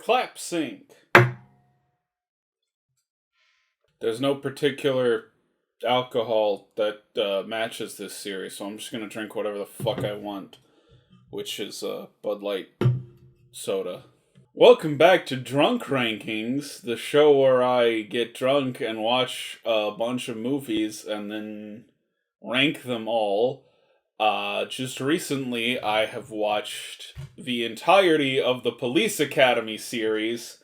clap sync. There's no particular alcohol that matches this series, so I'm just gonna drink whatever the fuck I want, which is Bud Light soda. Welcome back to Drunk Rankings, the show where I get drunk and watch a bunch of movies and then rank them all. Just recently, I have watched the entirety of the Police Academy series.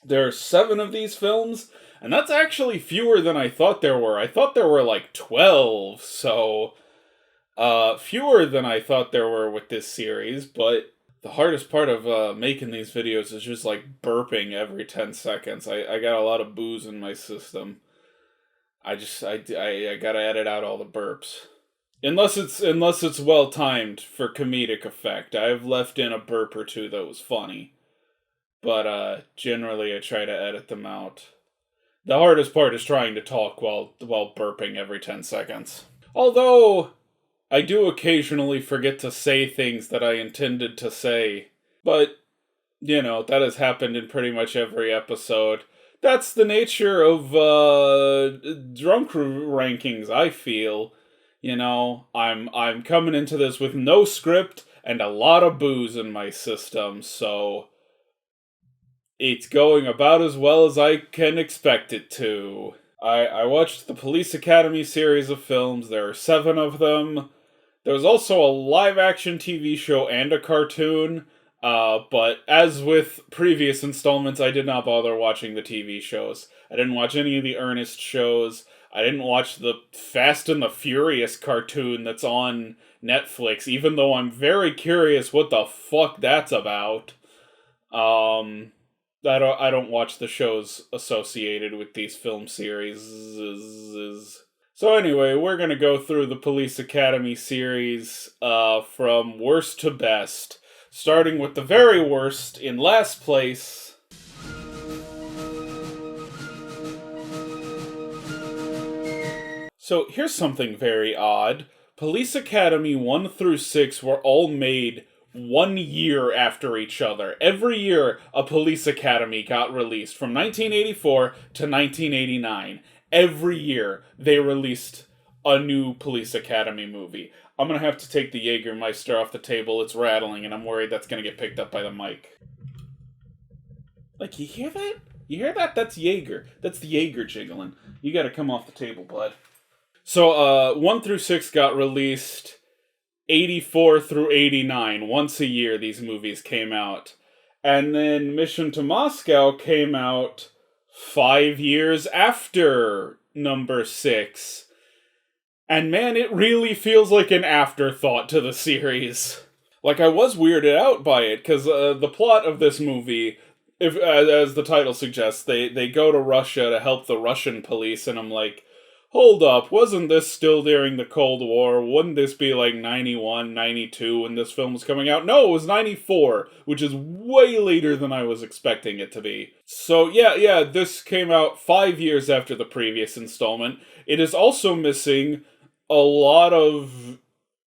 There are 7 of these films, and that's actually fewer than I thought there were. I thought there were like 12, so fewer than I thought there were with this series, but the hardest part of making these videos is just like burping every 10 seconds. I got a lot of booze in my system. I gotta edit out all the burps. Unless it's well timed for comedic effect. I've left in a burp or two that was funny. But generally I try to edit them out. The hardest part is trying to talk while burping every 10 seconds. Although I do occasionally forget to say things that I intended to say. But, you know, that has happened in pretty much every episode. That's the nature of drunk rankings, I feel. You know, I'm coming into this with no script and a lot of booze in my system, so it's going about as well as I can expect it to. I watched the Police Academy series of films. There are 7 of them. There was also a live-action TV show and a cartoon, but as with previous installments, I did not bother watching the TV shows. I didn't watch any of the Ernest shows. I didn't watch the Fast and the Furious cartoon that's on Netflix, even though I'm very curious what the fuck that's about. I don't watch the shows associated with these film series. So anyway, we're gonna go through the Police Academy series from worst to best, starting with the very worst in last place. So here's something very odd. Police Academy 1 through 6 were all made 1 year after each other. Every year, a Police Academy got released, from 1984 to 1989. Every year, they released a new Police Academy movie. I'm gonna have to take the Jägermeister off the table. It's rattling, and I'm worried that's gonna get picked up by the mic. Like, you hear that? You hear that? That's Jaeger. That's the Jaeger jiggling. You gotta come off the table, bud. So, 1 through 6 got released 84 through 89. Once a year, these movies came out. And then Mission to Moscow came out 5 years after number 6. And man, it really feels like an afterthought to the series. Like, I was weirded out by it, because the plot of this movie, if as the title suggests, they go to Russia to help the Russian police, and I'm like, hold up, wasn't this still during the Cold War? Wouldn't this be like 91, 92 when this film was coming out? No, it was 94, which is way later than I was expecting it to be. So yeah, this came out 5 years after the previous installment. It is also missing a lot of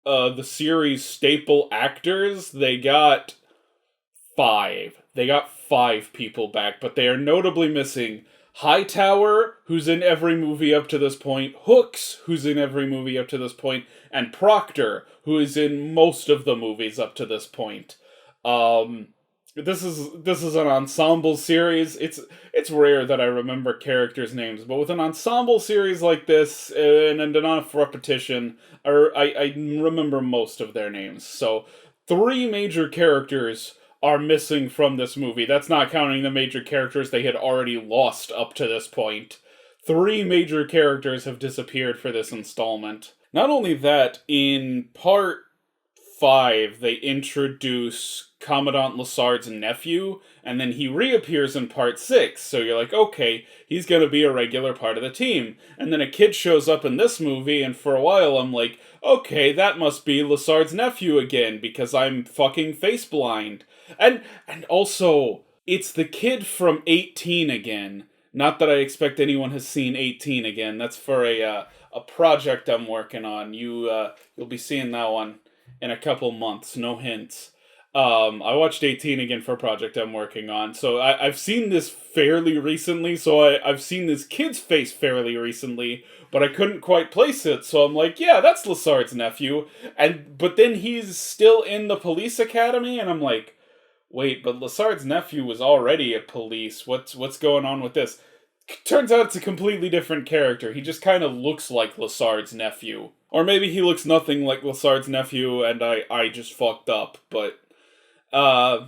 the series' staple actors. They got 5. They got 5 people back, but they are notably missing Hightower, who's in every movie up to this point, Hooks, who's in every movie up to this point, and Proctor, who is in most of the movies up to this point. This is an ensemble series. It's rare that I remember characters' names, but with an ensemble series like this, and enough repetition, I remember most of their names. So, 3 major characters are missing from this movie. That's not counting the major characters they had already lost up to this point. 3 major characters have disappeared for this installment. Not only that, in part 5, they introduce Commandant Lassard's nephew, and then he reappears in part 6, so you're like, okay, he's gonna be a regular part of the team. And then a kid shows up in this movie, and for a while I'm like, okay, that must be Lassard's nephew again, because I'm fucking face blind. And also, it's the kid from 18 again. Not that I expect anyone has seen 18 again. That's for a project I'm working on. You'll be seeing that one in a couple months. No hints. I watched 18 again for a project I'm working on, so I've seen this fairly recently, so I've seen this kid's face fairly recently, but I couldn't quite place it, so I'm like, yeah, that's Lassard's nephew, but then he's still in the police academy, and I'm like, wait, but Lassard's nephew was already a police, what's going on with this? Turns out it's a completely different character, he just kind of looks like Lassard's nephew. Or maybe he looks nothing like Lassard's nephew, and I just fucked up, but uh,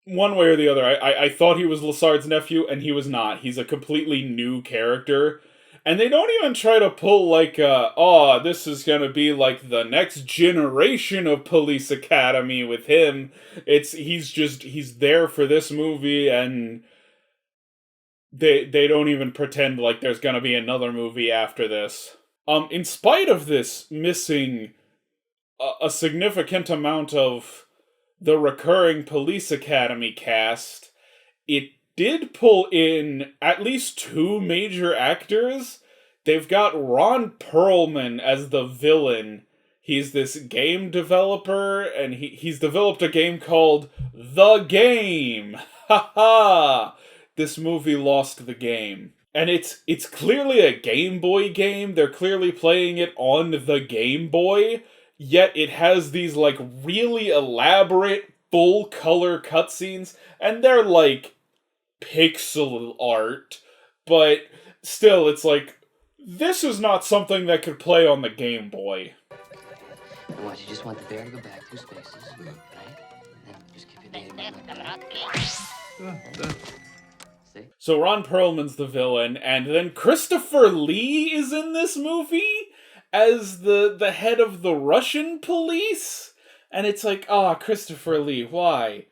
one way or the other, I thought he was Lassard's nephew, and he was not. He's a completely new character. And they don't even try to pull, like, oh, this is gonna be, like, the next generation of Police Academy with him. He's there for this movie, and they don't even pretend like there's gonna be another movie after this. In spite of this missing a significant amount of the recurring Police Academy cast, it did pull in at least two major actors. They've got Ron Perlman as the villain. He's this game developer, and he's developed a game called The Game. Ha ha! This movie lost the game. And it's clearly a Game Boy game. They're clearly playing it on the Game Boy, yet it has these, like, really elaborate full color cutscenes, and they're like pixel art, but still, it's like, this is not something that could play on the Game Boy. What, you just want the bear to go back 2 spaces, right? And then just keep it. See? So Ron Perlman's the villain, and then Christopher Lee is in this movie as the head of the Russian police, and it's like, Christopher Lee, why?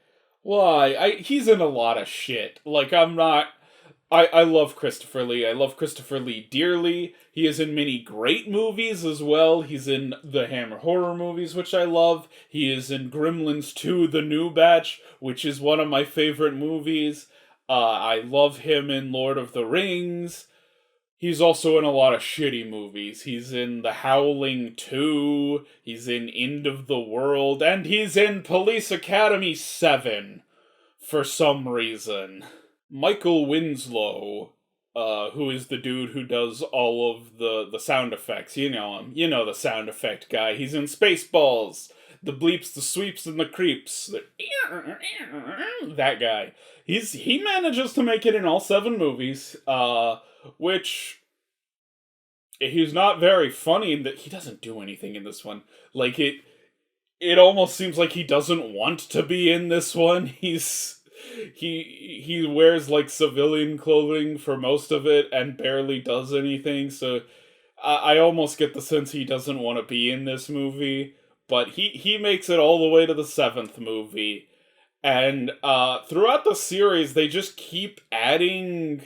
He's in a lot of shit. Like, I love Christopher Lee. I love Christopher Lee dearly. He is in many great movies as well. He's in the Hammer horror movies, which I love. He is in Gremlins 2, The New Batch, which is one of my favorite movies. I love him in Lord of the Rings. He's also in a lot of shitty movies. He's in The Howling 2, he's in End of the World, and he's in Police Academy 7, for some reason. Michael Winslow, who is the dude who does all of the sound effects, you know him. You know the sound effect guy. He's in Spaceballs, the bleeps, the sweeps, and the creeps. That guy. He manages to make it in all 7 movies, which he's not very funny in that he doesn't do anything in this one. Like, it almost seems like he doesn't want to be in this one. He wears, like, civilian clothing for most of it and barely does anything, so I almost get the sense he doesn't want to be in this movie, but he makes it all the way to the 7th movie. And throughout the series, they just keep adding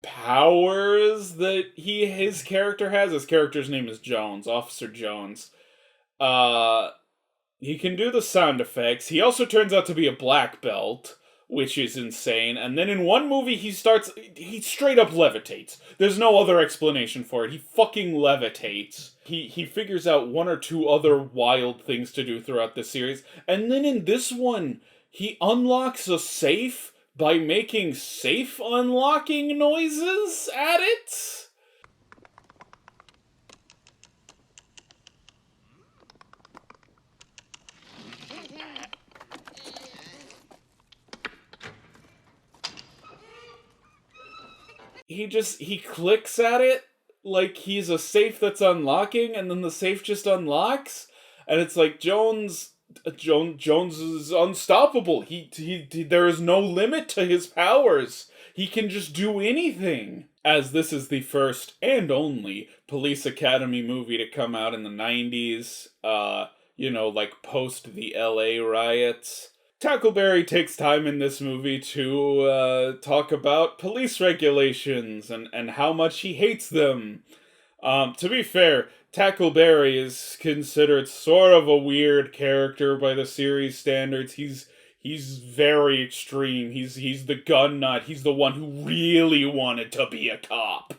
powers that his character has. His character's name is Jones, Officer Jones. He can do the sound effects. He also turns out to be a black belt, which is insane. And then in one movie, he straight up levitates. There's no other explanation for it. He fucking levitates. He figures out 1 or 2 other wild things to do throughout the series. And then in this one, he unlocks a safe by making safe unlocking noises at it. He clicks at it like he's a safe that's unlocking, and then the safe just unlocks, and it's like Jones is unstoppable. There is no limit to his powers. He can just do anything. As this is the first and only Police Academy movie to come out in the 90s, like post the LA riots. Tackleberry takes time in this movie to talk about police regulations and how much he hates them. To be fair, Tackleberry is considered sort of a weird character by the series standards. He's very extreme. He's the gun nut. He's the one who really wanted to be a cop.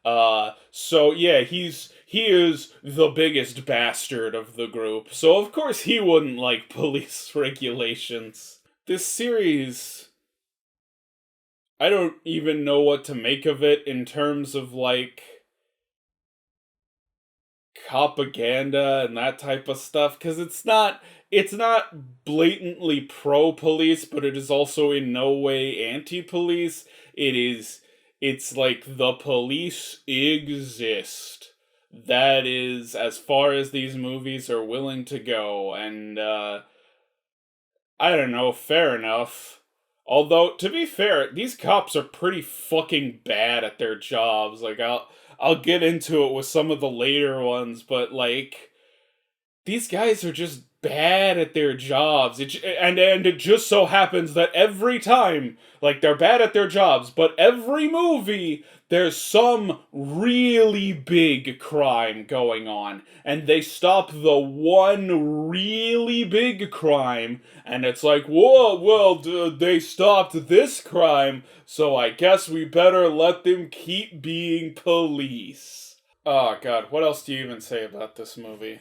So yeah, he is the biggest bastard of the group. So of course he wouldn't like police regulations. This series, I don't even know what to make of it in terms of like propaganda and that type of stuff, because it's not blatantly pro police, but it is also in no way anti police. It's like the police exist. That is as far as these movies are willing to go, and I don't know, fair enough. Although, to be fair, these cops are pretty fucking bad at their jobs. Like, I'll get into it with some of the later ones, but like, these guys are just bad at their jobs. And it just so happens that every time, like, they're bad at their jobs, but every movie there's some really big crime going on, and they stop the one really big crime, and it's like, whoa, well, they stopped this crime, so I guess we better let them keep being police. Oh god, what else do you even say about this movie?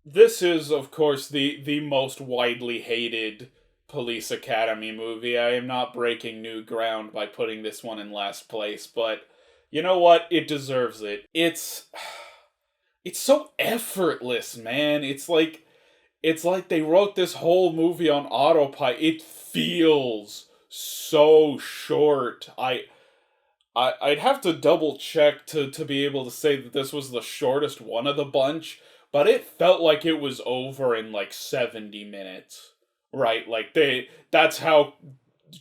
This is, of course, the most widely hated Police Academy movie. I am not breaking new ground by putting this one in last place, but you know what? It deserves it. It's so effortless, man. It's like they wrote this whole movie on autopilot. It feels so short. I'd have to double check to be able to say that this was the shortest one of the bunch, but it felt like it was over in like 70 minutes. Right? Like that's how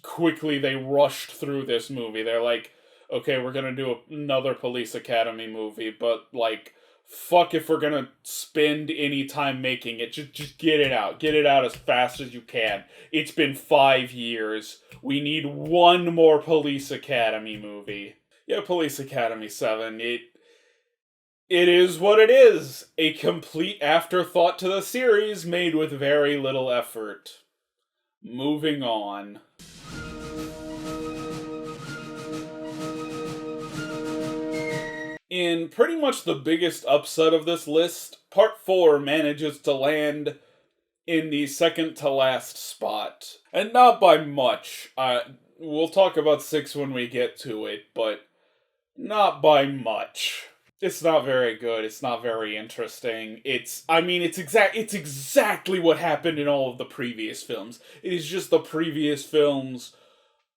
quickly they rushed through this movie. They're like, okay, we're gonna do another Police Academy movie, but like, fuck if we're gonna spend any time making it. Just get it out. Get it out as fast as you can. It's been 5 years. We need one more Police Academy movie. Yeah, Police Academy 7. It is what it is. A complete afterthought to the series made with very little effort. Moving on. In pretty much the biggest upset of this list, Part 4 manages to land in the second to last spot. And not by much. We'll talk about 6 when we get to it, but not by much. It's not very good. It's not very interesting. It's exactly what happened in all of the previous films. It is just the previous films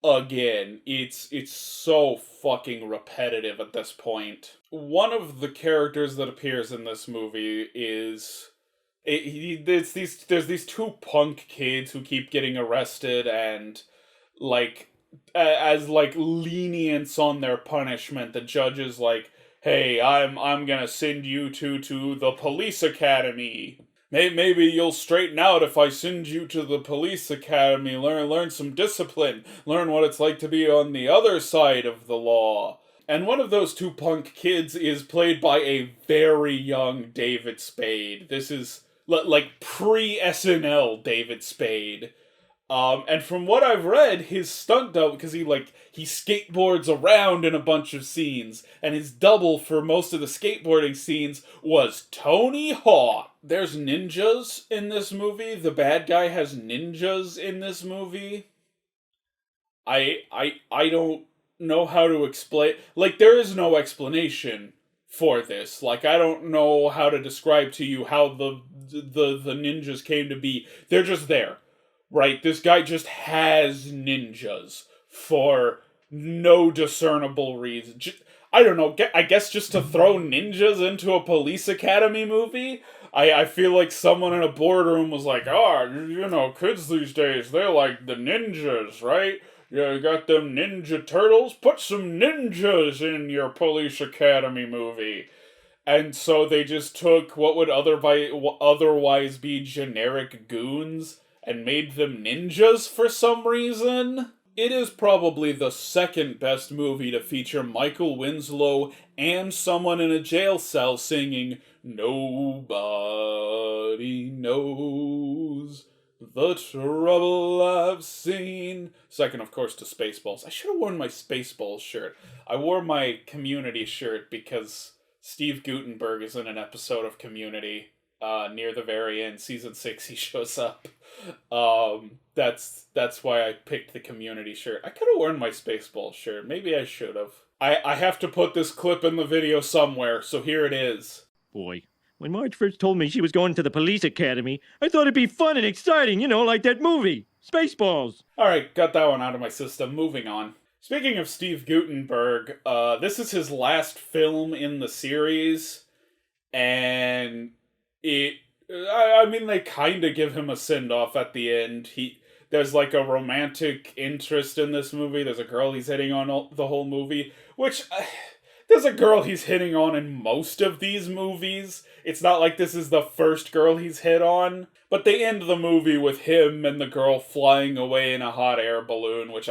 again. It's so fucking repetitive at this point. One of the characters that appears in this movie is there's these two punk kids who keep getting arrested, and like as like lenience on their punishment, the judge is like, "Hey, I'm gonna send you to the police academy. Maybe you'll straighten out if I send you to the police academy. Learn some discipline. Learn what it's like to be on the other side of the law." And one of those two punk kids is played by a very young David Spade. This is like pre-SNL David Spade. And from what I've read, his stunt double, because he skateboards around in a bunch of scenes, and his double for most of the skateboarding scenes was Tony Hawk. There's ninjas in this movie. The bad guy has ninjas in this movie. I don't know how to explain. Like, there is no explanation for this. Like, I don't know how to describe to you how the ninjas came to be. They're just there. Right, this guy just has ninjas for no discernible reason. I don't know, I guess just to throw ninjas into a Police Academy movie? I feel like someone in a boardroom was like, kids these days, they like the ninjas, right? You got them Ninja Turtles? Put some ninjas in your Police Academy movie. And so they just took what would otherwise be generic goons and made them ninjas for some reason. It is probably the second best movie to feature Michael Winslow and someone in a jail cell singing "Nobody Knows the trouble I've seen. Second, of course, to Spaceballs. I should have worn my Spaceballs shirt. I wore my Community shirt because Steve Guttenberg is in an episode of Community. Near the very end, season 6, he shows up. That's why I picked the Community shirt. I could have worn my Spaceballs shirt. Maybe I should have. I have to put this clip in the video somewhere, so here it is. Boy, when Marge first told me she was going to the police academy, I thought it'd be fun and exciting, like that movie, Spaceballs. Alright, got that one out of my system. Moving on. Speaking of Steve Guttenberg, this is his last film in the series, and they kind of give him a send-off at the end. There's like a romantic interest in this movie. There's a girl he's hitting on the whole movie, which there's a girl he's hitting on in most of these movies. It's not like this is the first girl he's hit on, but they end the movie with him and the girl flying away in a hot air balloon, which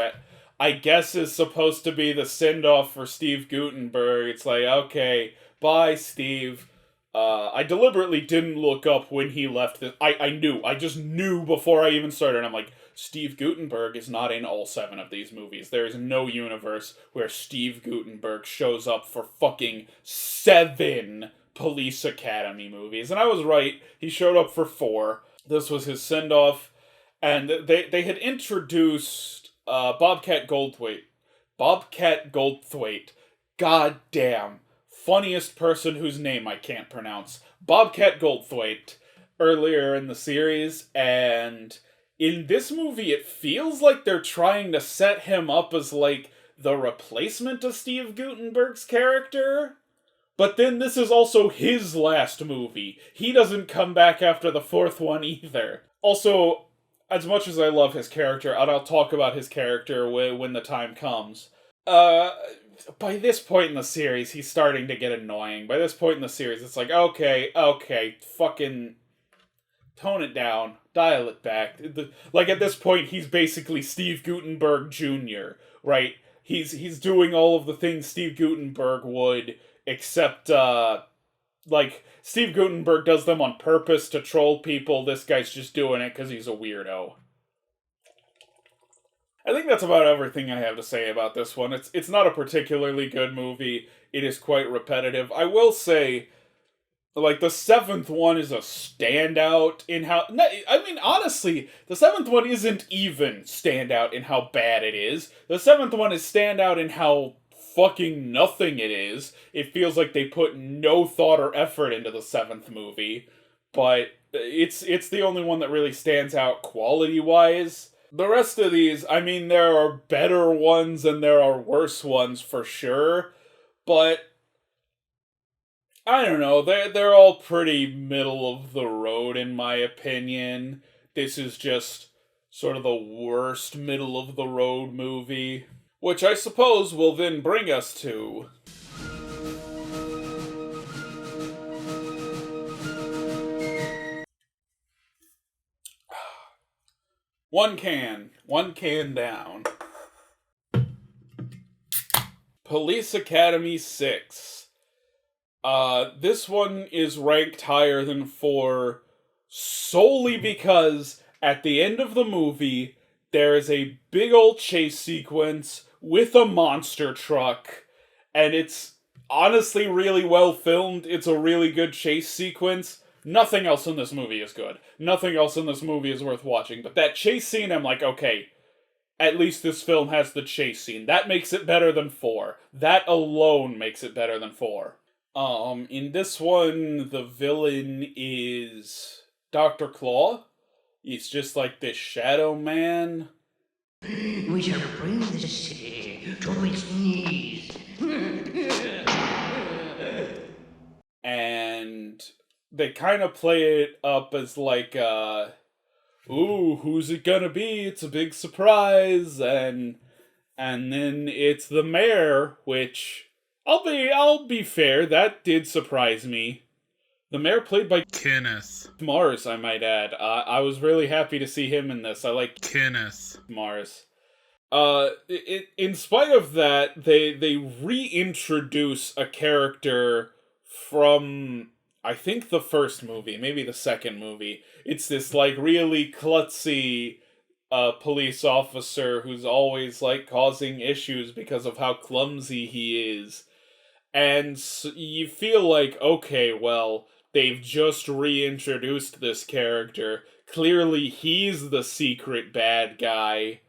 I guess is supposed to be the send-off for Steve Guttenberg. It's like, okay, bye, Steve. I deliberately didn't look up when he left this. I just knew before I even started. I'm like, Steve Guttenberg is not in all 7 of these movies. There is no universe where Steve Guttenberg shows up for fucking 7 Police Academy movies. And I was right. He showed up for 4. This was his send-off. And they had introduced Bobcat Goldthwait. Bobcat Goldthwait. God damn. Funniest person whose name I can't pronounce. Bobcat Goldthwait. Earlier in the series. And in this movie, it feels like they're trying to set him up as, like, the replacement of Steve Guttenberg's character. But then this is also his last movie. He doesn't come back after the 4th one either. Also, as much as I love his character, and I'll talk about his character when the time comes, by this point in the series, he's starting to get annoying. By this point in the series, it's like, okay, fucking tone it down, dial it back. Like, at this point, he's basically Steve Guttenberg Jr., right? He's doing all of the things Steve Guttenberg would, except, Steve Guttenberg does them on purpose to troll people. This guy's just doing it because he's a weirdo. I think that's about everything I have to say about this one. It's not a particularly good movie. It is quite repetitive. I will say, like, the 7th one is a standout in how... I mean, honestly, the 7th one isn't even standout in how bad it is. The 7th one is standout in how fucking nothing it is. It feels like they put no thought or effort into the 7th movie. But it's the only one that really stands out quality-wise. The rest of these, I mean, there are better ones and there are worse ones for sure, but I don't know, they're all pretty middle of the road in my opinion. This is just sort of the worst middle of the road movie, which I suppose will then bring us to... One can down. Police Academy 6. This one is ranked higher than 4 solely because at the end of the movie, there is a big old chase sequence with a monster truck, and it's honestly really well filmed. It's a really good chase sequence. Nothing else in this movie is good. Nothing else in this movie is worth watching. But that chase scene, I'm like, okay, at least this film has the chase scene. That makes it better than 4. That alone makes it better than 4. In this one, the villain is Dr. Claw. He's just like this shadow man. We shall bring the city to its knees. And they kind of play it up as like, ooh, who's it gonna be? It's a big surprise, and then it's the mayor, which I'll be fair, that did surprise me. The mayor played by Kenneth Mars, I might add. I was really happy to see him in this. I like Kenneth Mars. In spite of that, they reintroduce a character from, I think the first movie, maybe the second movie. It's this like really klutzy police officer who's always like causing issues because of how clumsy he is. And you feel like, okay, well, they've just reintroduced this character. Clearly he's the secret bad guy.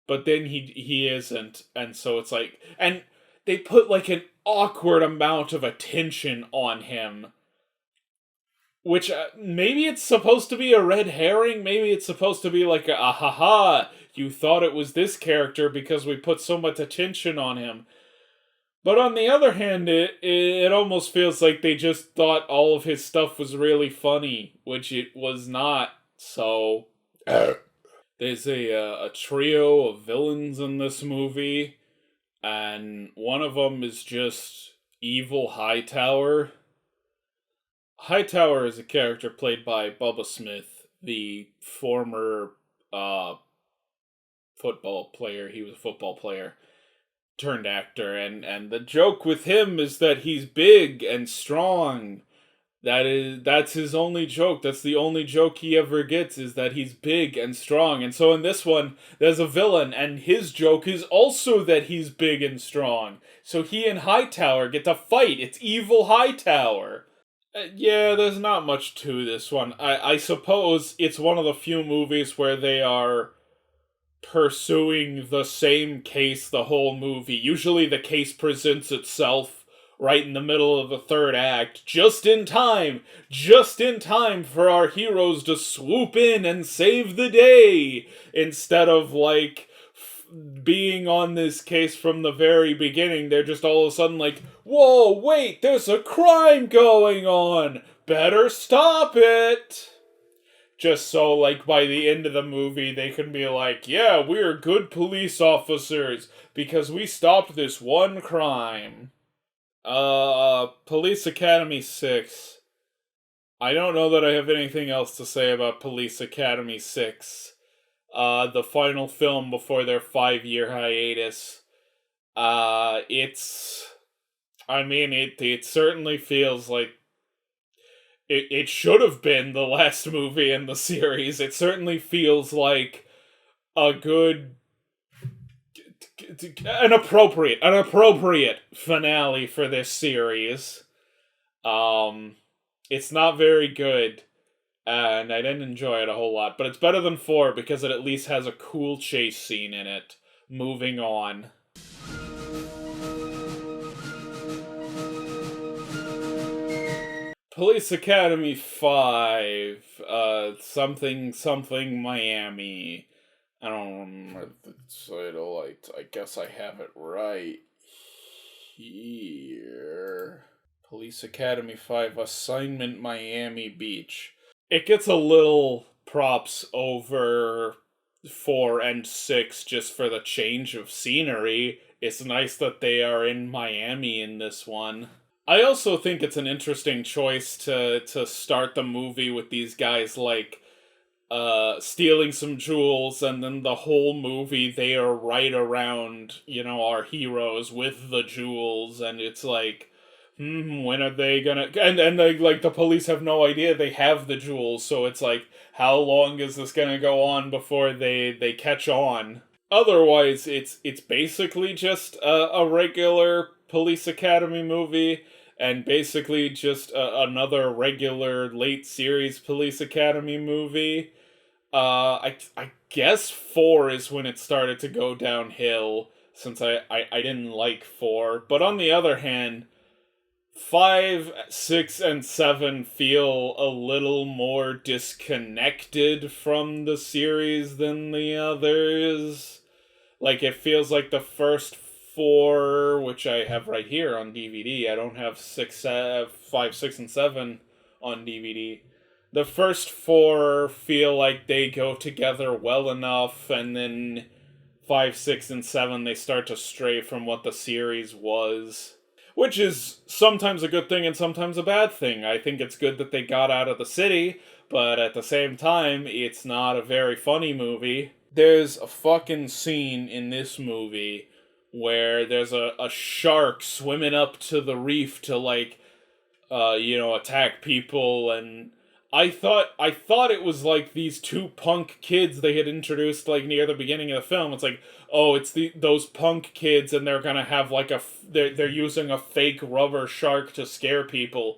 But then he isn't, and so it's like, and they put like an awkward amount of attention on him, which maybe it's supposed to be a red herring, maybe it's supposed to be like a haha, you thought it was this character because we put so much attention on him. But on the other hand, it almost feels like they just thought all of his stuff was really funny, which it was not. So there's a trio of villains in this movie, and one of them is just Evil Hightower. Hightower is a character played by Bubba Smith, the former football player. He was a football player turned actor, and the joke with him is that he's big and strong. That's his only joke. That's the only joke he ever gets, is that he's big and strong. And so in this one, there's a villain, and his joke is also that he's big and strong. So he and Hightower get to fight. It's Evil Hightower. Yeah, there's not much to this one. I suppose it's one of the few movies where they are pursuing the same case the whole movie. Usually the case presents itself right in the middle of the third act, just in time for our heroes to swoop in and save the day, instead of, like, being on this case from the very beginning. They're just all of a sudden like, whoa, wait, there's a crime going on! Better stop it! Just so, like, by the end of the movie, they can be like, yeah, we're good police officers, because we stopped this one crime. Police Academy 6. I don't know that I have anything else to say about Police Academy 6. The final film before their 5-year hiatus. It certainly feels like it should have been the last movie in the series. It certainly feels like a good, an appropriate finale for this series. It's not very good, and I didn't enjoy it a whole lot, but it's better than 4 because it at least has a cool chase scene in it. Moving on. Police Academy 5, something Miami. I don't remember the title. I guess I have it right here. Police Academy 5, Assignment Miami Beach. It gets a little props over 4 and 6 just for the change of scenery. It's nice that they are in Miami in this one. I also think it's an interesting choice to start the movie with these guys, like, stealing some jewels, and then the whole movie they are right around, our heroes with the jewels, and it's like, when are they gonna... And they, like, the police have no idea they have the jewels, so it's like, how long is this gonna go on before they catch on? Otherwise, it's basically just a regular Police Academy movie, and basically just another regular late series Police Academy movie. I guess 4 is when it started to go downhill, since I didn't like 4. But on the other hand, 5, 6, and 7 feel a little more disconnected from the series than the others. Like, it feels like the first 4, which I have right here on DVD. I don't have 5, 6, and 7 on DVD. The first 4 feel like they go together well enough, and then 5, 6, and 7, they start to stray from what the series was. Which is sometimes a good thing and sometimes a bad thing. I think it's good that they got out of the city, but at the same time, it's not a very funny movie. There's a fucking scene in this movie where there's a shark swimming up to the reef to, like, attack people. And I thought it was like these two punk kids they had introduced like near the beginning of the film. It's like, oh, it's those punk kids, and they're gonna have like they're using a fake rubber shark to scare people.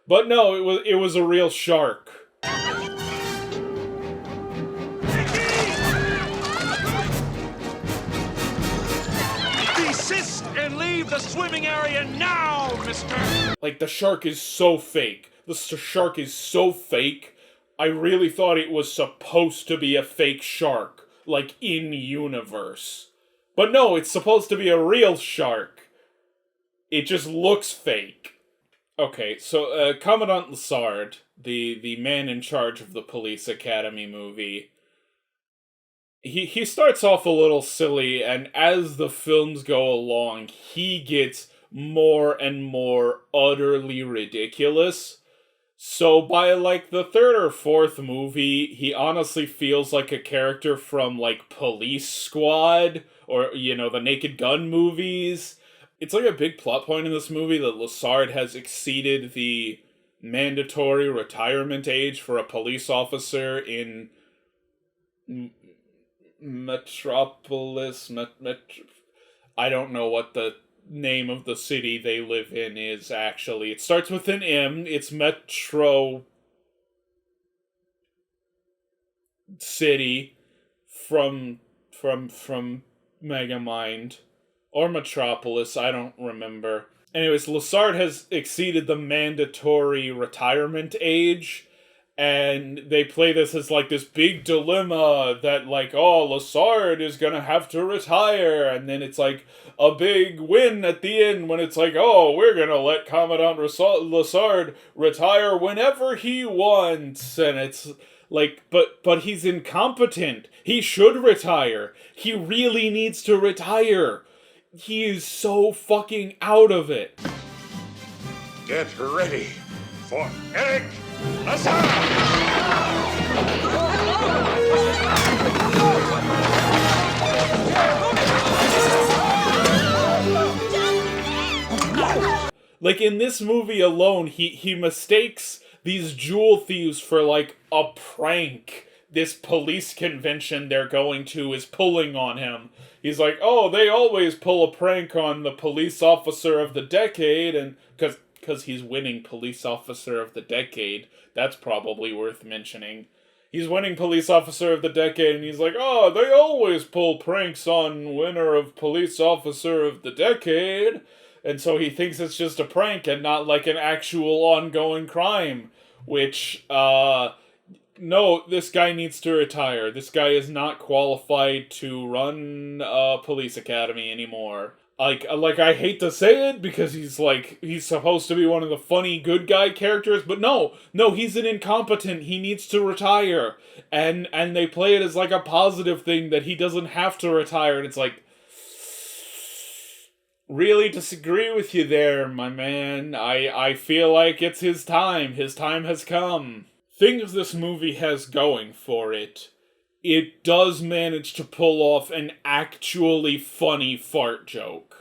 But no, it was a real shark. Desist and leave the swimming area now, mister! Like, the shark is so fake. The shark is so fake. I really thought it was supposed to be a fake shark, like in universe. But no, it's supposed to be a real shark. It just looks fake. Okay, so Commandant Lassard, the man in charge of the Police Academy movie, he starts off a little silly, and as the films go along, he gets more and more utterly ridiculous. So by like the third or fourth movie, he honestly feels like a character from like Police Squad or, the Naked Gun movies. It's like a big plot point in this movie that Lassard has exceeded the mandatory retirement age for a police officer in Metropolis. I don't know what the name of the city they live in is, actually. It starts with an M. It's Metro City from Megamind. Or Metropolis, I don't remember. Anyways, Lassard has exceeded the mandatory retirement age, and they play this as like this big dilemma that like, oh, Lassard is gonna have to retire, and then it's like a big win at the end when it's like, oh, we're gonna let Commandant Lassard retire whenever he wants, and it's like, but he's incompetent. He should retire. He really needs to retire. He is so fucking out of it. Get ready for Eric Lazar! Like, in this movie alone, he mistakes these jewel thieves for, like, a prank. This police convention they're going to is pulling on him. He's like, oh, they always pull a prank on the police officer of the decade, and because he's winning police officer of the decade, that's probably worth mentioning. He's winning police officer of the decade, and he's like, oh, they always pull pranks on winner of police officer of the decade, and so he thinks it's just a prank and not like an actual ongoing crime, which, no, this guy needs to retire. This guy is not qualified to run a police academy anymore. Like I hate to say it because he's supposed to be one of the funny good guy characters, but no, he's an incompetent. He needs to retire. And they play it as like a positive thing that he doesn't have to retire, and it's like, really disagree with you there, my man. I feel like it's his time. His time has come. Things this movie has going for it, it does manage to pull off an actually funny fart joke.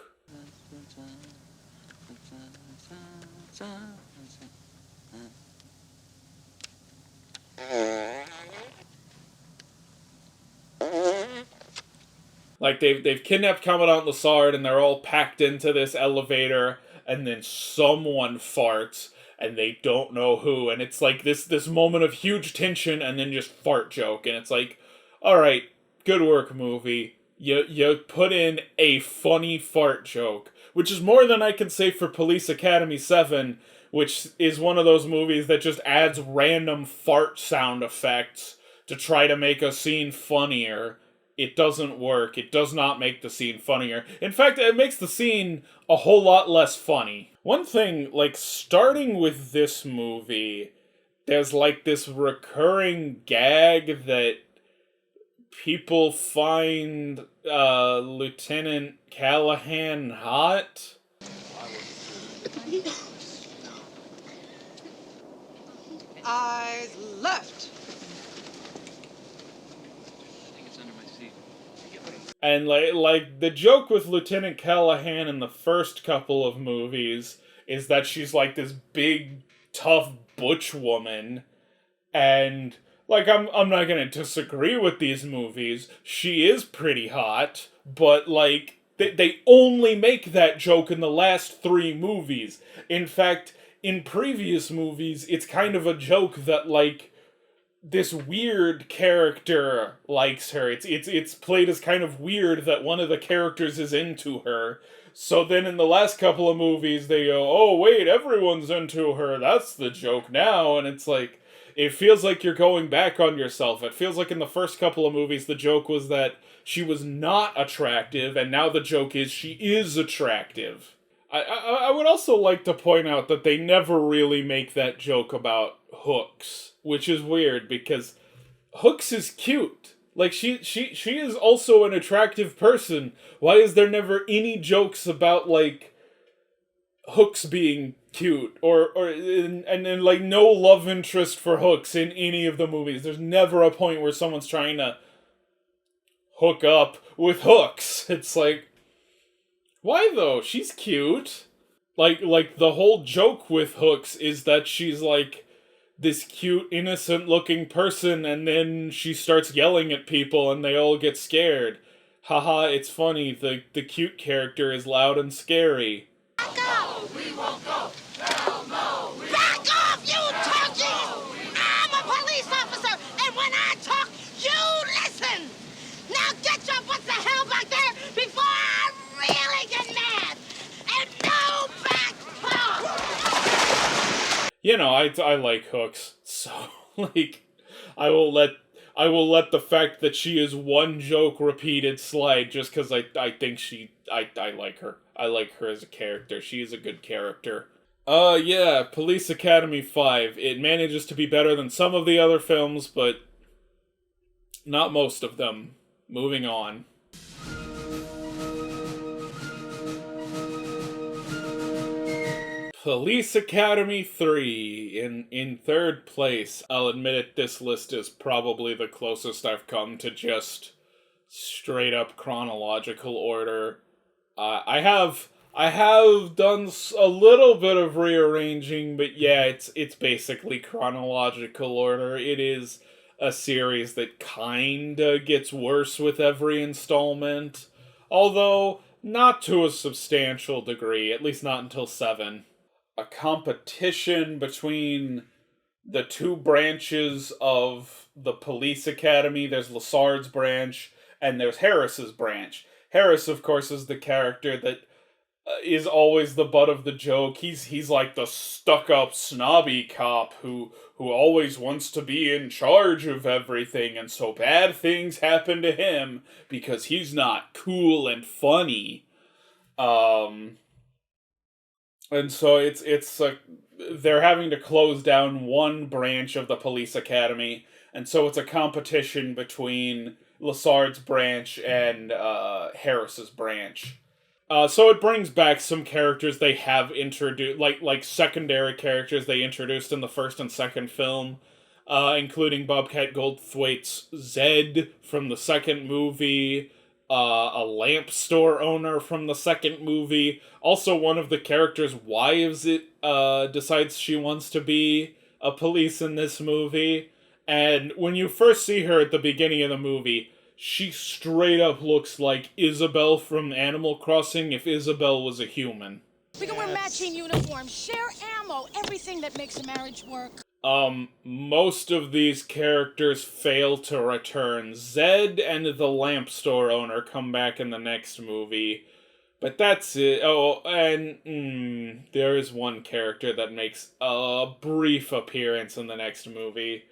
Like, they've kidnapped Commandant Lassard, and they're all packed into this elevator, and then someone farts, and they don't know who, and it's like this moment of huge tension, and then just fart joke, and it's like, alright, good work, movie. You put in a funny fart joke, which is more than I can say for Police Academy 7, which is one of those movies that just adds random fart sound effects to try to make a scene funnier. It doesn't work. It does not make the scene funnier. In fact, it makes the scene a whole lot less funny. One thing, like, starting with this movie, there's like this recurring gag that people find Lieutenant Callahan hot. Eyes left. And like the joke with Lieutenant Callahan in the first couple of movies is that she's like this big, tough butch woman, and like I'm not gonna disagree with these movies. She is pretty hot, but like they only make that joke in the last 3 movies. In fact, in previous movies, it's kind of a joke that like this weird character likes her. It's played as kind of weird that one of the characters is into her. So then in the last couple of movies they go, "Oh wait, everyone's into her. That's the joke now." And it's like it feels like you're going back on yourself. It feels like in the first couple of movies the joke was that she was not attractive, and now the joke is she is attractive. I would also like to point out that they never really make that joke about Hooks, which is weird because Hooks is cute. Like she is also an attractive person. Why is there never any jokes about like Hooks being cute and like no love interest for Hooks in any of the movies? There's never a point where someone's trying to hook up with Hooks. It's like, why though? She's cute. Like the whole joke with Hooks is that she's like this cute, innocent-looking person, and then she starts yelling at people, and they all get scared. Haha, it's funny. The cute character is loud and scary. Back off, you turkeys! I'm a police officer, and when I talk, you listen! Now get your butts the hell back there before I really get mad! And no back talk! You know, I like Hooks, so like I will let the fact that she is one joke repeated slide just because I think I like her. I like her as a character. She is a good character. Yeah, Police Academy 5. It manages to be better than some of the other films, but not most of them. Moving on. Police Academy 3 in third place. I'll admit it, this list is probably the closest I've come to just straight up chronological order. I have done a little bit of rearranging, but yeah, it's basically chronological order. It is a series that kinda gets worse with every installment, although not to a substantial degree, at least not until 7. A competition between the 2 branches of the police academy. There's Lassard's branch, and there's Harris's branch. Harris, of course, is the character that is always the butt of the joke. He's like the stuck-up, snobby cop who always wants to be in charge of everything, and so bad things happen to him because he's not cool and funny. And so it's they're having to close down one branch of the police academy, and so it's a competition between Lassard's branch and Harris's branch. So it brings back some characters they have introduced, like secondary characters they introduced in the first and second film, including Bobcat Goldthwait's Zed from the second movie, a lamp store owner from the second movie. Also, one of the characters' wives decides she wants to be a police in this movie. And when you first see her at the beginning of the movie, she straight up looks like Isabel from Animal Crossing if Isabel was a human. We can wear matching uniforms, share ammo, everything that makes a marriage work. Most of these characters fail to return. Zed and the lamp store owner come back in the next movie, but that's it. Oh, and there is one character that makes a brief appearance in the next movie.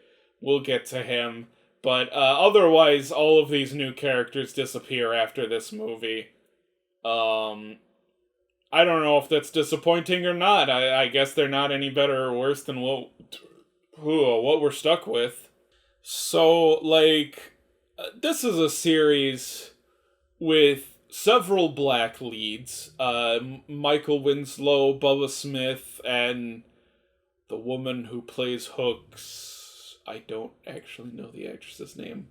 We'll get to him, but otherwise, all of these new characters disappear after this movie. I don't know if that's disappointing or not. I guess they're not any better or worse than what we're stuck with. So, like, this is a series with several black leads. Michael Winslow, Bubba Smith, and the woman who plays Hooks. I don't actually know the actress's name.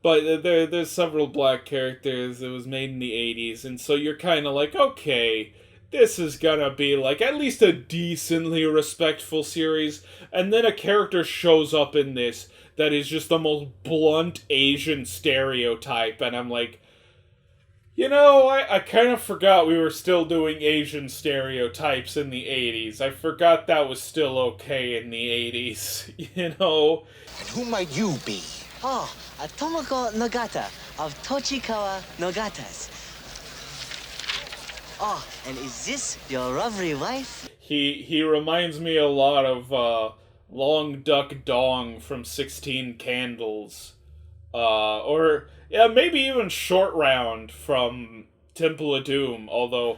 But there's several black characters. It was made in the 80s, and so you're kind of like, okay, this is gonna be like at least a decently respectful series, and then a character shows up in this that is just the most blunt Asian stereotype, and I'm like, I kind of forgot we were still doing Asian stereotypes in the 80s. I forgot that was still okay in the 80s, And who might you be? Oh, a Tomoko Nogata of Tochikawa Nogatas. Oh, and is this your lovely wife? He reminds me a lot of Long Duck Dong from 16 Candles. Or, yeah, maybe even Short Round from Temple of Doom, although,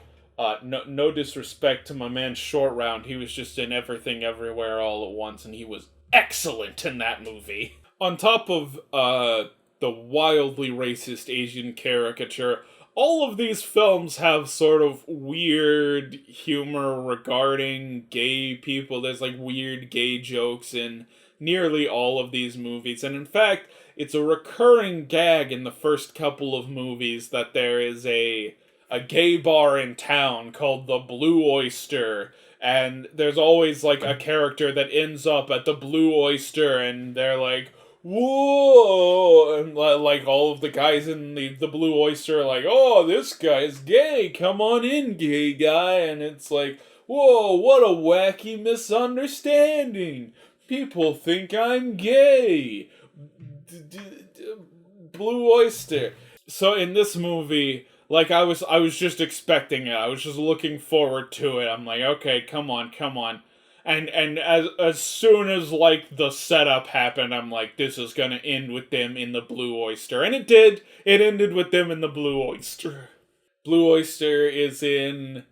no disrespect to my man Short Round, he was just in Everything Everywhere All at Once, and he was excellent in that movie. On top of, the wildly racist Asian caricature, all of these films have sort of weird humor regarding gay people. There's, like, weird gay jokes in nearly all of these movies, and in fact, it's a recurring gag in the first couple of movies that there is a gay bar in town called the Blue Oyster, and there's always, like, a character that ends up at the Blue Oyster, and they're like, whoa, and, like, all of the guys in the Blue Oyster are like, oh, this guy's gay, come on in, gay guy, and it's like, whoa, what a wacky misunderstanding. People think I'm gay. Blue Oyster. So in this movie, like, I was just expecting it. I was just looking forward to it. I'm like, okay, come on. And as soon as, like, the setup happened, I'm like, this is gonna end with them in the Blue Oyster. And it did. It ended with them in the Blue Oyster. Blue Oyster is in,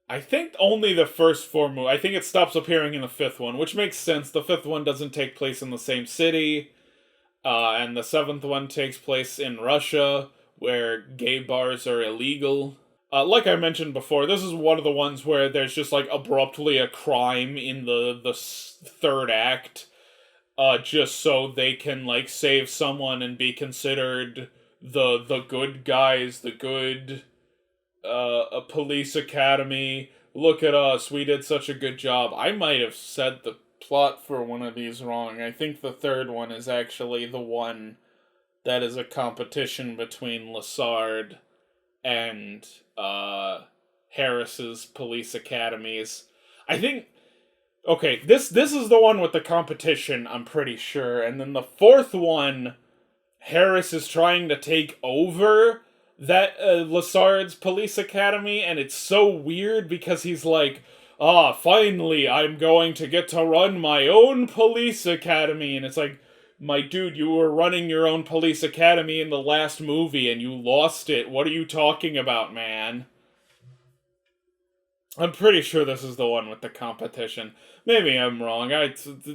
I think, only the first 4 movies. I think it stops appearing in the 5th one, which makes sense. The 5th one doesn't take place in the same city. And the 7th one takes place in Russia, where gay bars are illegal. Like I mentioned before, this is one of the ones where there's just, like, abruptly a crime in the 3rd act, just so they can, like, save someone and be considered the good guys, the good, a police academy. Look at us, we did such a good job. I might have said the plot for one of these wrong. I think the 3rd one is actually the one that is a competition between Lassard and Harris's police academies. I think, okay, this is the one with the competition, I'm pretty sure, and then the 4th one, Harris is trying to take over that Lassard's police academy, and it's so weird because he's like, finally, I'm going to get to run my own police academy. And it's like, my dude, you were running your own police academy in the last movie and you lost it. What are you talking about, man? I'm pretty sure this is the one with the competition. Maybe I'm wrong.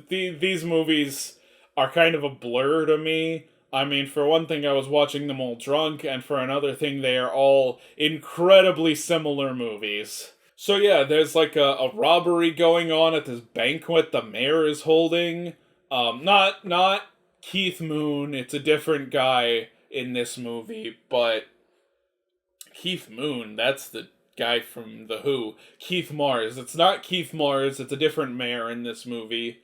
These movies are kind of a blur to me. I mean, for one thing, I was watching them all drunk, and for another thing, they are all incredibly similar movies. So yeah, there's like a robbery going on at this banquet the mayor is holding. Not Keith Moon, it's a different guy in this movie, but Keith Moon, that's the guy from The Who. Keith Mars, it's not Keith Mars, it's a different mayor in this movie.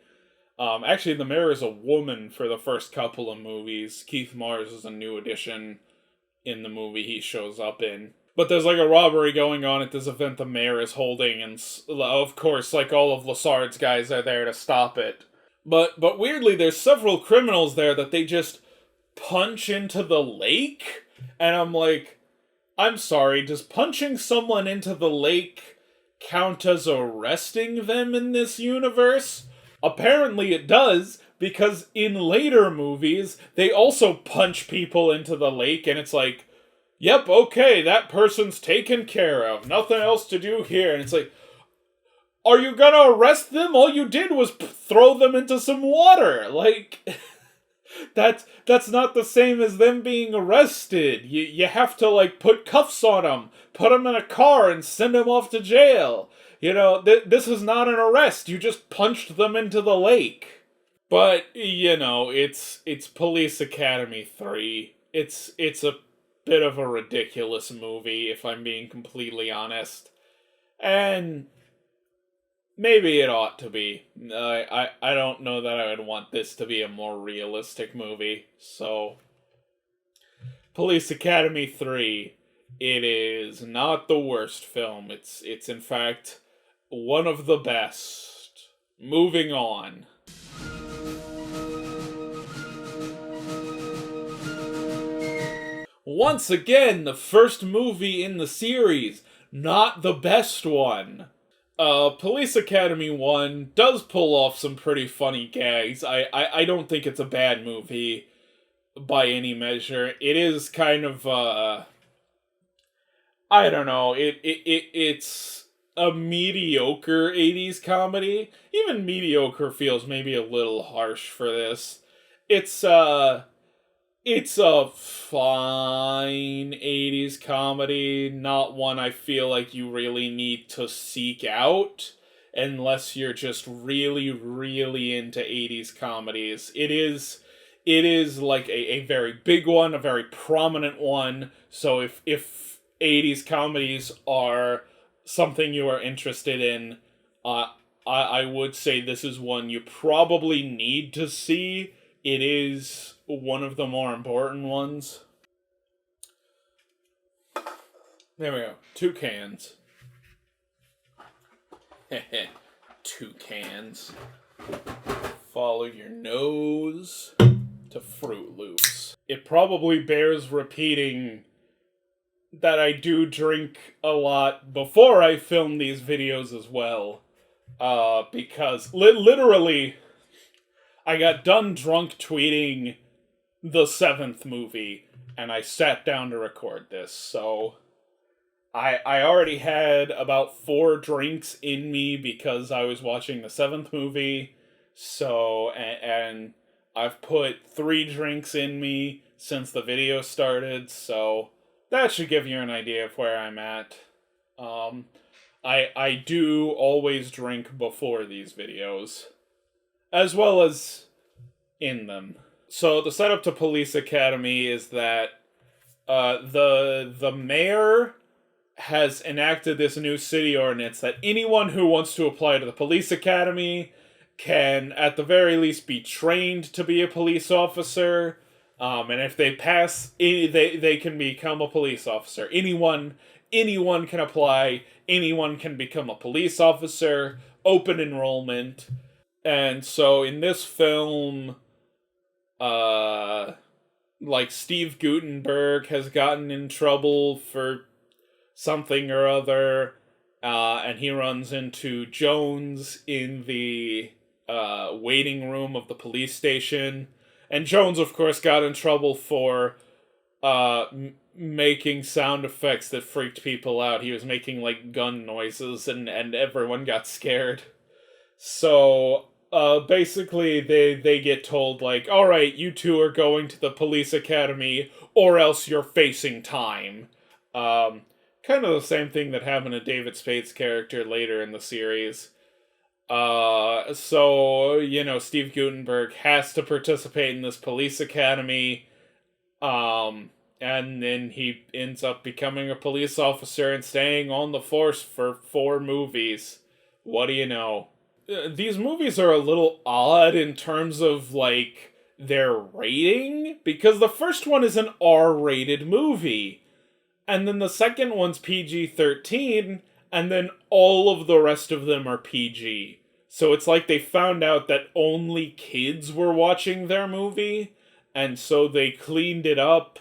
Actually, the mayor is a woman for the first couple of movies. Keith Mars is a new addition in the movie he shows up in. But there's, like, a robbery going on at this event the mayor is holding, and, of course, like, all of Lassard's guys are there to stop it. But weirdly, there's several criminals there that they just punch into the lake? And I'm like, I'm sorry, does punching someone into the lake count as arresting them in this universe? Apparently it does, because in later movies, they also punch people into the lake, and it's like, yep, okay, that person's taken care of. Nothing else to do here. And it's like, are you gonna arrest them? All you did was throw them into some water. Like, that's not the same as them being arrested. You have to, like, put cuffs on them, put them in a car, and send them off to jail. You know, this is not an arrest. You just punched them into the lake. But, you know, it's Police Academy 3. It's a bit of a ridiculous movie, if I'm being completely honest. And maybe it ought to be. I don't know that I would want this to be a more realistic movie. So, Police Academy 3, it is not the worst film. It's in fact one of the best. Moving on. Once again, the first movie in the series, not the best one. Police Academy 1 does pull off some pretty funny gags. I don't think it's a bad movie by any measure. It is kind of, I don't know, it's a mediocre 80s comedy. Even mediocre feels maybe a little harsh for this. It's a fine 80s comedy, not one I feel like you really need to seek out unless you're just really, really into 80s comedies. It is like a very big one, a very prominent one, so if 80s comedies are something you are interested in, I would say this is one you probably need to see. It is one of the more important ones. There we go. 2 cans. Heh. 2 cans. Follow your nose to Fruit Loops. It probably bears repeating that I do drink a lot before I film these videos as well. Because literally, I got done drunk tweeting the 7th movie, and I sat down to record this, so I already had about 4 drinks in me because I was watching the 7th movie, so, and I've put 3 drinks in me since the video started, so that should give you an idea of where I'm at. I do always drink before these videos, as well as in them. So the setup to Police Academy is that the mayor has enacted this new city ordinance that anyone who wants to apply to the police academy can, at the very least, be trained to be a police officer. And if they pass, they can become a police officer. Anyone can apply. Anyone can become a police officer. Open enrollment. And so in this film, like Steve Guttenberg has gotten in trouble for something or other, and he runs into Jones in the waiting room of the police station. And Jones, of course, got in trouble for making sound effects that freaked people out. He was making, like, gun noises, and everyone got scared. So, basically, they get told, like, alright, you two are going to the police academy, or else you're facing time. Kind of the same thing that happened to David Spade's character later in the series. So, you know, Steve Guttenberg has to participate in this police academy, and then he ends up becoming a police officer and staying on the force for 4 movies. What do you know? These movies are a little odd in terms of, like, their rating, because the first one is an R-rated movie, and then the second one's PG-13, and then all of the rest of them are PG. So it's like they found out that only kids were watching their movie, and so they cleaned it up.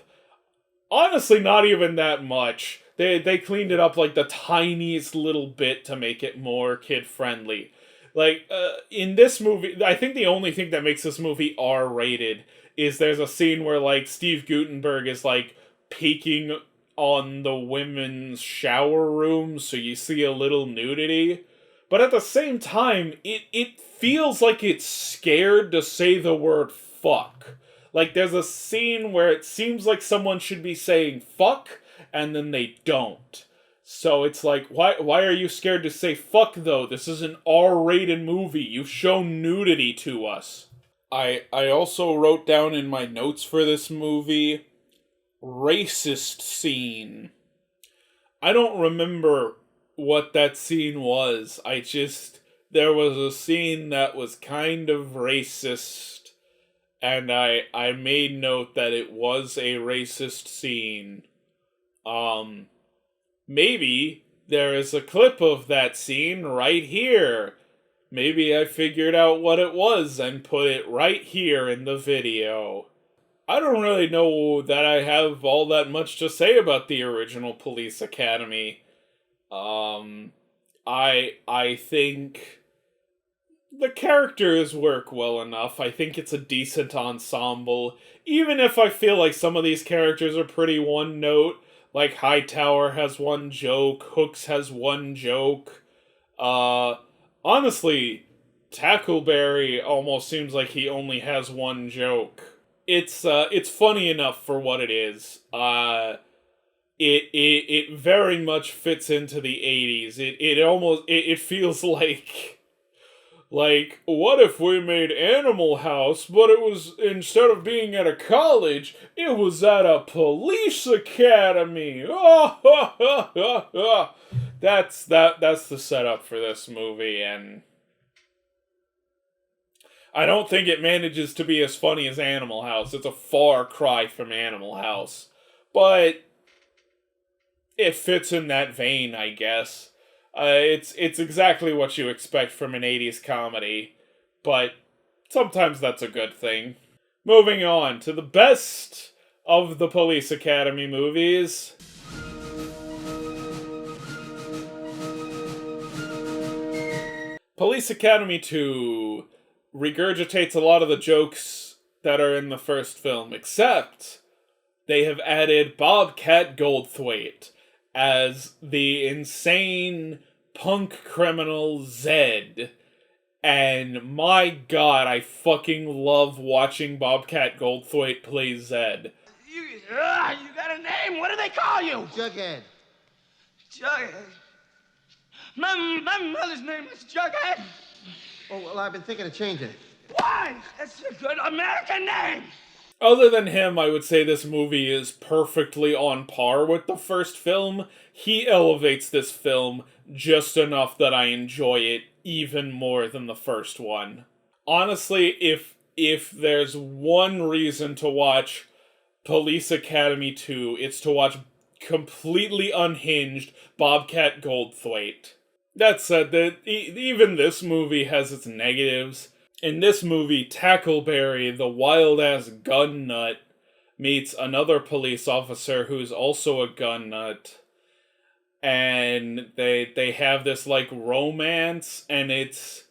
Honestly, not even that much. They cleaned it up like the tiniest little bit to make it more kid-friendly. Like, in this movie, I think the only thing that makes this movie R-rated is there's a scene where, like, Steve Guttenberg is, like, peeking on the women's shower room, so you see a little nudity. But at the same time, it feels like it's scared to say the word fuck. Like, there's a scene where it seems like someone should be saying fuck, and then they don't. So it's like, why are you scared to say fuck, though? This is an R-rated movie. You've shown nudity to us. I also wrote down in my notes for this movie, racist scene. I don't remember what that scene was. There was a scene that was kind of racist, and I made note that it was a racist scene. Maybe there is a clip of that scene right here. Maybe I figured out what it was and put it right here in the video. I don't really know that I have all that much to say about the original Police Academy. I think the characters work well enough. I think it's a decent ensemble. Even if I feel like some of these characters are pretty one note, like Hightower has one joke, Hooks has one joke. Honestly, Tackleberry almost seems like he only has one joke. It's funny enough for what it is. It very much fits into the 80s. It feels like, what if we made Animal House, but it was, instead of being at a college, it was at a police academy. That's the setup for this movie, and I don't think it manages to be as funny as Animal House. It's a far cry from Animal House. But it fits in that vein, I guess. It's exactly what you expect from an 80s comedy, but sometimes that's a good thing. Moving on to the best of the Police Academy movies. Police Academy 2 regurgitates a lot of the jokes that are in the first film, except they have added Bobcat Goldthwait as the insane punk criminal Zed. And my god, I fucking love watching Bobcat Goldthwait play Zed. You got a name? What do they call you? Jughead. Jughead. My mother's name is Jughead. Oh, well, I've been thinking of changing it. Why? That's a good American name. Other than him, I would say this movie is perfectly on par with the first film. He elevates this film just enough that I enjoy it even more than the first one. Honestly, if there's one reason to watch Police Academy 2, it's to watch completely unhinged Bobcat Goldthwait. That said, even this movie has its negatives. In this movie, Tackleberry, the wild-ass gun nut, meets another police officer who's also a gun nut. And they have this, like, romance, and it's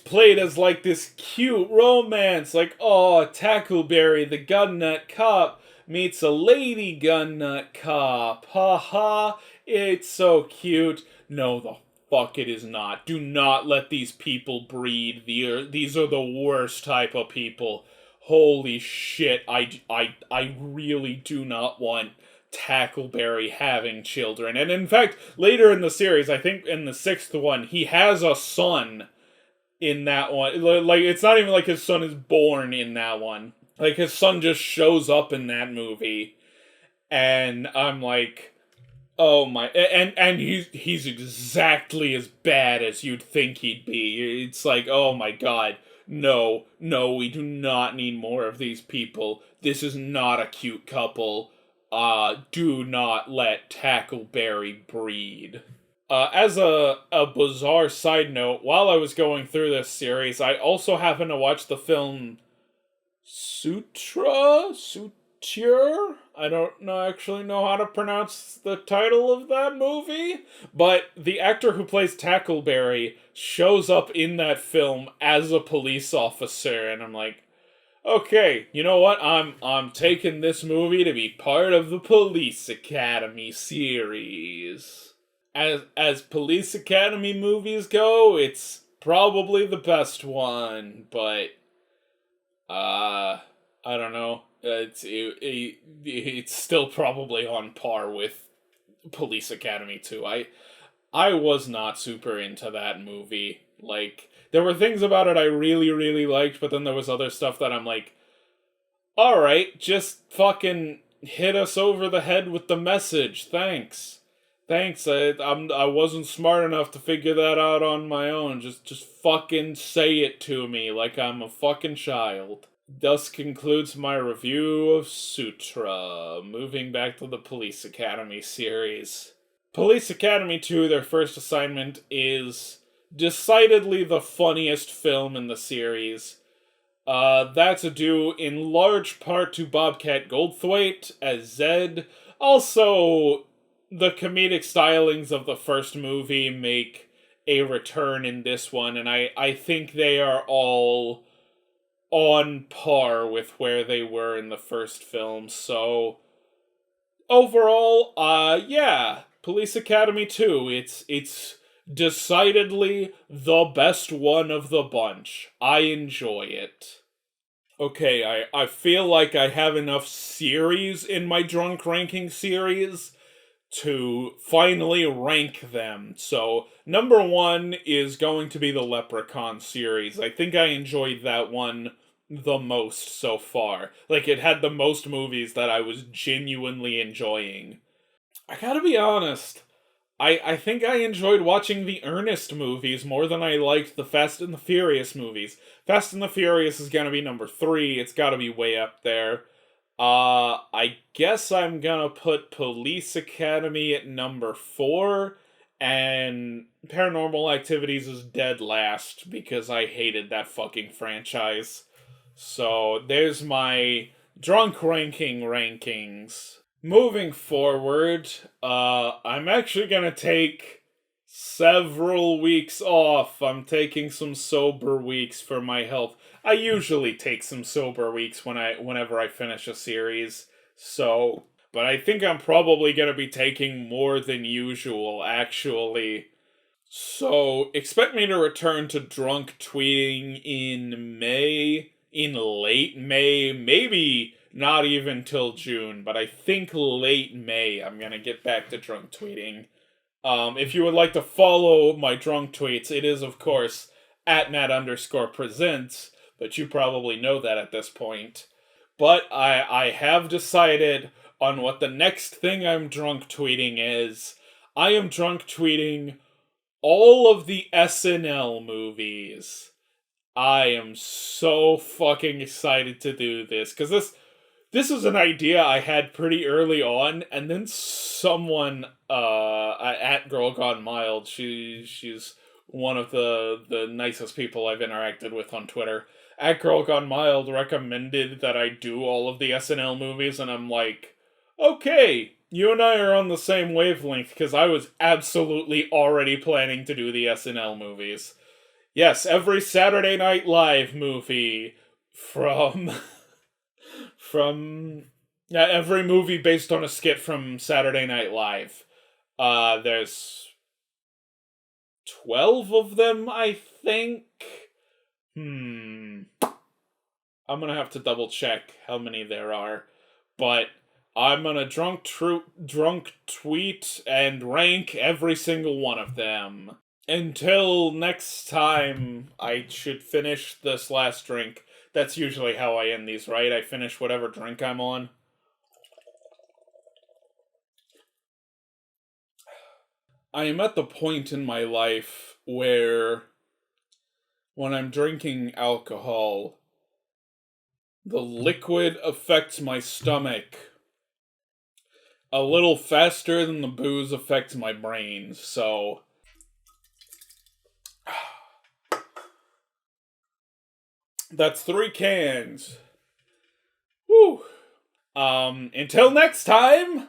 played as, like, this cute romance. Like, oh, Tackleberry, the gun nut cop, meets a lady gun nut cop. Ha ha, it's so cute. No, the fuck it is not. Do not let these people breed. These are the worst type of people. Holy shit, I really do not want Tackleberry having children. And in fact, later in the series, I think in the 6th one, he has a son in that one. Like, it's not even like his son is born in that one. Like, his son just shows up in that movie. And I'm like, oh my, and he's exactly as bad as you'd think he'd be. It's like, oh my god, no, we do not need more of these people. This is not a cute couple. Do not let Tackleberry breed. As a bizarre side note, while I was going through this series, I also happened to watch the film Suture? I don't actually know how to pronounce the title of that movie, but the actor who plays Tackleberry shows up in that film as a police officer, and I'm like, okay, you know what? I'm taking this movie to be part of the Police Academy series. As Police Academy movies go, it's probably the best one, but I don't know. It's still probably on par with Police Academy 2. I was not super into that movie. Like, there were things about it I really, really liked, but then there was other stuff that I'm like, alright, just fucking hit us over the head with the message, thanks. Thanks, I wasn't smart enough to figure that out on my own. Just fucking say it to me like I'm a fucking child. Thus concludes my review of Sutra. Moving back to the Police Academy series. Police Academy 2, their first assignment, is decidedly the funniest film in the series. That's due in large part to Bobcat Goldthwait as Zed. Also, the comedic stylings of the first movie make a return in this one, and I think they are all on par with where they were in the first film. So overall, yeah, Police Academy 2, it's decidedly the best one of the bunch. I enjoy it. Okay, I feel like I have enough series in my drunk ranking series to finally rank them. So, number 1 is going to be the Leprechaun series. I think I enjoyed that one the most so far. Like, it had the most movies that I was genuinely enjoying. I gotta be honest, I think I enjoyed watching the Ernest movies more than I liked the Fast and the Furious movies. Fast and the Furious is gonna be number 3, it's gotta be way up there. I guess I'm gonna put Police Academy at number 4, and Paranormal Activities is dead last, because I hated that fucking franchise. So, there's my drunk ranking rankings. Moving forward, I'm actually gonna take several weeks off. I'm taking some sober weeks for my health. I usually take some sober weeks whenever I finish a series, so... But I think I'm probably gonna be taking more than usual, actually. So, expect me to return to drunk tweeting in May, in late May, maybe not even till June, but I think late May I'm gonna get back to drunk tweeting. If you would like to follow my drunk tweets, it is, of course, @Matt_presents, but you probably know that at this point. But I have decided on what the next thing I'm drunk tweeting is. I am drunk tweeting all of the SNL movies. I am so fucking excited to do this, because this was an idea I had pretty early on, and then someone, at Girl Gone Mild, she's one of the nicest people I've interacted with on Twitter, at Girl Gone Mild recommended that I do all of the SNL movies, and I'm like, okay, you and I are on the same wavelength, because I was absolutely already planning to do the SNL movies. Yes, every Saturday Night Live movie from every movie based on a skit from Saturday Night Live. There's 12 of them, I think. I'm gonna have to double check how many there are, but I'm gonna drunk tweet and rank every single one of them. Until next time, I should finish this last drink. That's usually how I end these, right? I finish whatever drink I'm on. I am at the point in my life where, when I'm drinking alcohol, the liquid affects my stomach a little faster than the booze affects my brain, so... That's 3 cans. Woo! Until next time!